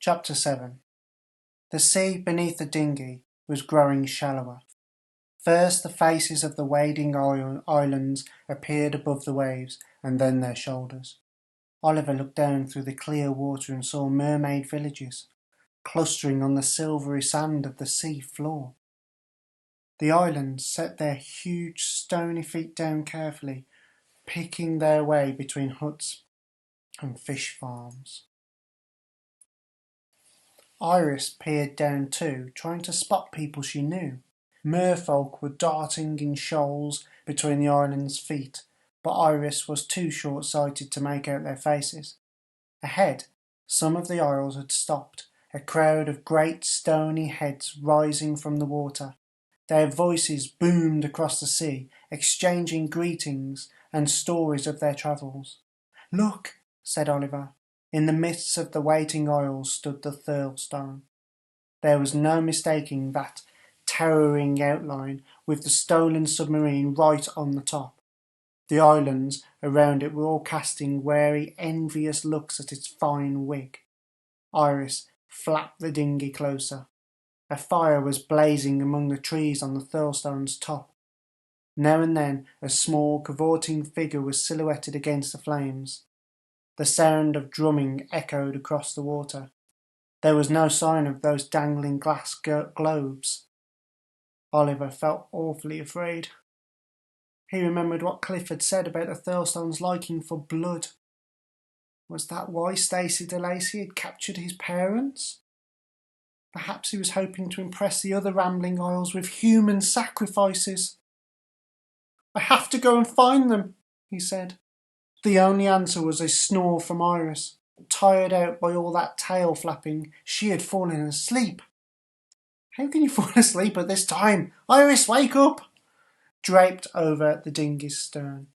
Chapter 7. The sea beneath the dinghy was growing shallower. First the faces of the wading islands appeared above the waves, and then their shoulders. Oliver looked down through the clear water and saw mermaid villages, clustering on the silvery sand of the sea floor. The islands set their huge stony feet down carefully, picking their way between huts and fish farms. Iris peered down too, trying to spot people she knew. Merfolk were darting in shoals between the island's feet, but Iris was too short-sighted to make out their faces. Ahead, some of the isles had stopped, a crowd of great stony heads rising from the water. Their voices boomed across the sea, exchanging greetings and stories of their travels. "Look," said Oliver. In the midst of the waiting isles stood the Thirlstone. There was no mistaking that towering outline, with the stolen submarine right on the top. The islands around it were all casting wary, envious looks at its fine wig. Iris flapped the dinghy closer. A fire was blazing among the trees on the Thirlstone's top. Now and then a small, cavorting figure was silhouetted against the flames. The sound of drumming echoed across the water. There was no sign of those dangling glass globes. Oliver felt awfully afraid. He remembered what Cliff had said about the Thirlstone's liking for blood. Was that why Stacey de Lacy had captured his parents? Perhaps he was hoping to impress the other rambling isles with human sacrifices. "I have to go and find them," he said. The only answer was a snore from Iris. Tired out by all that tail flapping, she had fallen asleep. "How can you fall asleep at this time? Iris, wake up!" Draped over the dinghy's stern.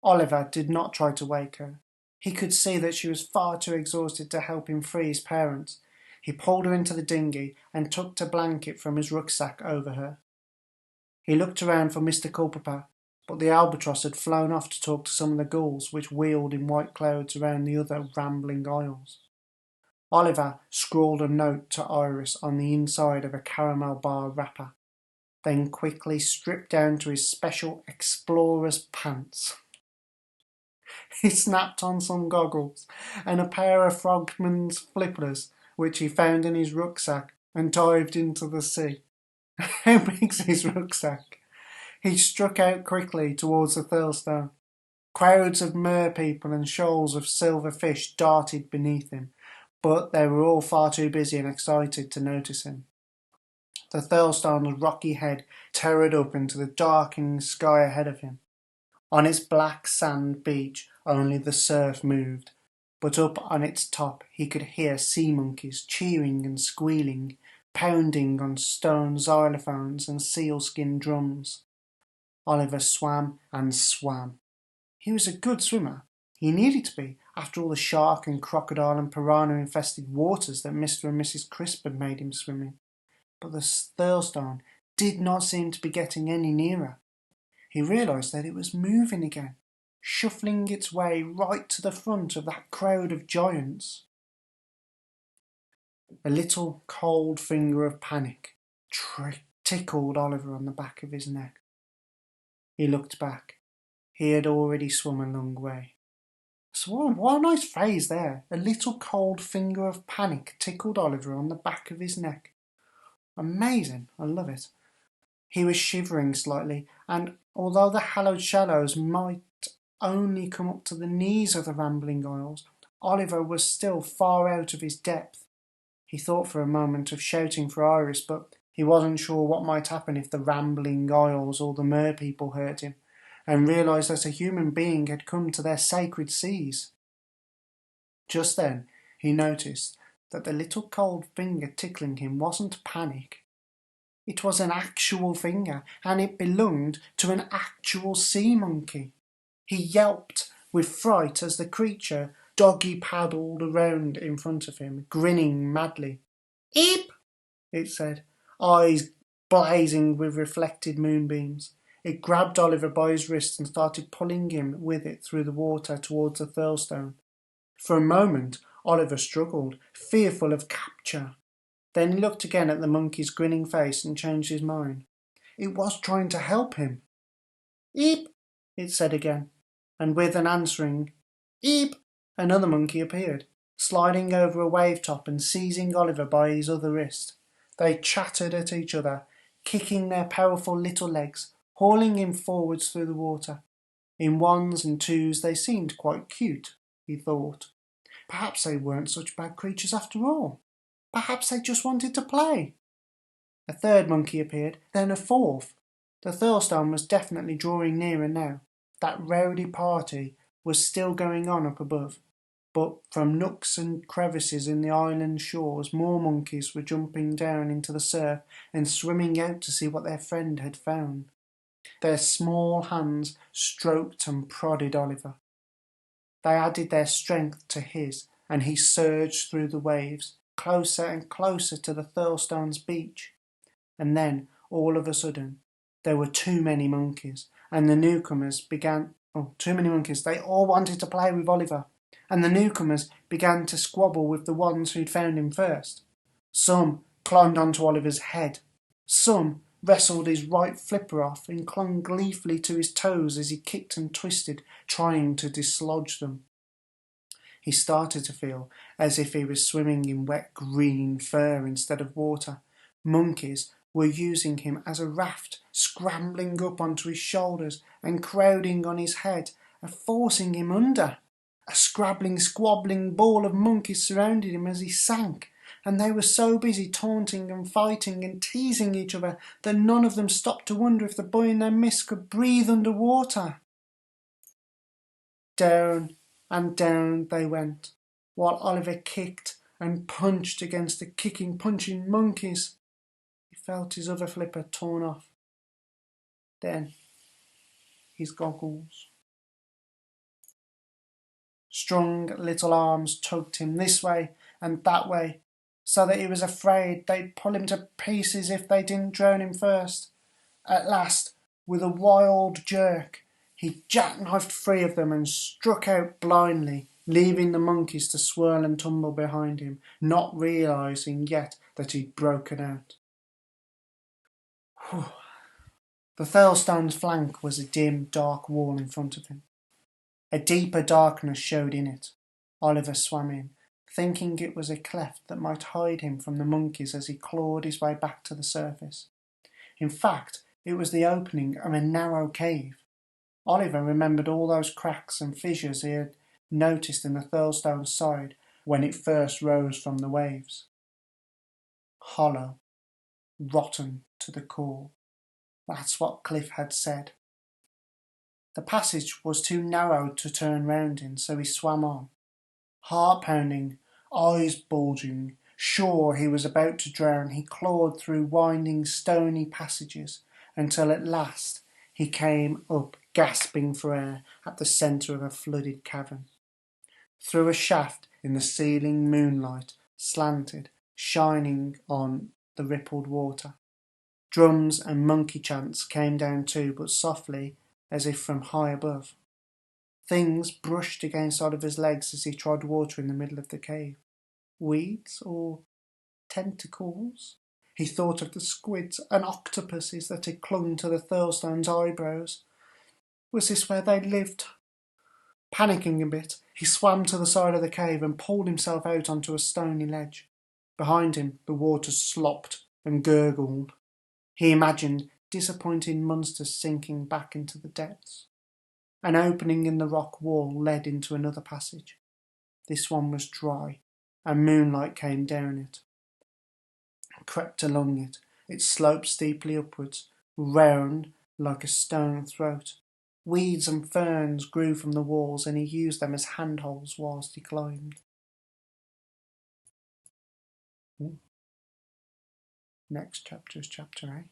Oliver did not try to wake her. He could see that she was far too exhausted to help him free his parents. He pulled her into the dinghy and tucked a blanket from his rucksack over her. He looked around for Mr. Culpeper, but the albatross had flown off to talk to some of the gulls which wheeled in white clouds around the other rambling isles. Oliver scrawled a note to Iris on the inside of a caramel bar wrapper, then quickly stripped down to his special explorer's pants. He snapped on some goggles and a pair of frogman's flippers, which he found in his rucksack, and dived into the sea. How big's his rucksack? He struck out quickly towards the Thirlstone. Crowds of merpeople and shoals of silver fish darted beneath him, but they were all far too busy and excited to notice him. The Thirlstone's rocky head towered up into the darkening sky ahead of him. On its black sand beach only the surf moved, but up on its top he could hear sea monkeys cheering and squealing, pounding on stone xylophones and sealskin drums. Oliver swam and swam. He was a good swimmer. He needed to be, after all the shark and crocodile and piranha-infested waters that Mr. and Mrs. Crisp had made him swim in. But the Thirlstone did not seem to be getting any nearer. He realised that it was moving again, shuffling its way right to the front of that crowd of giants. A little cold finger of panic tickled Oliver on the back of his neck. He looked back. He had already swum a long way. So what a nice phrase there. A little cold finger of panic tickled Oliver on the back of his neck. Amazing. I love it. He was shivering slightly, and although the hallowed shallows might only come up to the knees of the rambling isles, Oliver was still far out of his depth. He thought for a moment of shouting for Iris, but he wasn't sure what might happen if the rambling isles or the merpeople heard him, and realised that a human being had come to their sacred seas. Just then he noticed that the little cold finger tickling him wasn't panic. It was an actual finger, and it belonged to an actual sea monkey. He yelped with fright as the creature doggy-paddled around in front of him, grinning madly. "Eep!" it said, eyes blazing with reflected moonbeams. It grabbed Oliver by his wrist and started pulling him with it through the water towards the Thirlstone. For a moment, Oliver struggled, fearful of capture. Then he looked again at the monkey's grinning face and changed his mind. It was trying to help him. "Eep," it said again, and with an answering "Eep," another monkey appeared, sliding over a wave top and seizing Oliver by his other wrist. They chattered at each other, kicking their powerful little legs, hauling him forwards through the water. In ones and twos they seemed quite cute, he thought. Perhaps they weren't such bad creatures after all. Perhaps they just wanted to play. A third monkey appeared, then a fourth. The Thirlstone was definitely drawing nearer now. That rowdy party was still going on up above, but from nooks and crevices in the island shores more monkeys were jumping down into the surf and swimming out to see what their friend had found. Their small hands stroked and prodded Oliver. They added their strength to his, and he surged through the waves, closer and closer to the Thirlstone's beach. And then, all of a sudden, there were too many monkeys, and the newcomers began... too many monkeys. They all wanted to play with Oliver, and the newcomers began to squabble with the ones who'd found him first. Some climbed onto Oliver's head. Some wrestled his right flipper off and clung gleefully to his toes as he kicked and twisted, trying to dislodge them. He started to feel as if he was swimming in wet green fur instead of water. Monkeys were using him as a raft, scrambling up onto his shoulders and crowding on his head and forcing him under. A scrabbling, squabbling ball of monkeys surrounded him as he sank, and they were so busy taunting and fighting and teasing each other that none of them stopped to wonder if the boy in their midst could breathe under water. Down and down they went, while Oliver kicked and punched against the kicking, punching monkeys. He felt his other flipper torn off. Then his goggles. Strong little arms tugged him this way and that way, so that he was afraid they'd pull him to pieces if they didn't drown him first. At last, with a wild jerk, he jackknifed free of them and struck out blindly, leaving the monkeys to swirl and tumble behind him, not realising yet that he'd broken out. Whew. The Thirlstone's flank was a dim, dark wall in front of him. A deeper darkness showed in it. Oliver swam in, thinking it was a cleft that might hide him from the monkeys as he clawed his way back to the surface. In fact, it was the opening of a narrow cave. Oliver remembered all those cracks and fissures he had noticed in the Thirlstone's side when it first rose from the waves. Hollow, rotten to the core. That's what Cliff had said. The passage was too narrow to turn round in, so he swam on. Heart pounding, eyes bulging, sure he was about to drown, he clawed through winding stony passages until at last he came up gasping for air at the centre of a flooded cavern. Through a shaft in the ceiling moonlight slanted, shining on the rippled water. Drums and monkey chants came down too, but softly, as if from high above. Things brushed against Oliver's legs as he trod water in the middle of the cave. Weeds or tentacles? He thought of the squids and octopuses that had clung to the Thirlstone's eyebrows. Was this where they lived? Panicking a bit, he swam to the side of the cave and pulled himself out onto a stony ledge. Behind him, the water slopped and gurgled. He imagined disappointed monsters sinking back into the depths. An opening in the rock wall led into another passage. This one was dry, and moonlight came down it. Crept along it. It sloped steeply upwards, round like a stone throat. Weeds and ferns grew from the walls, and he used them as handholds whilst he climbed. Next chapter is chapter 8.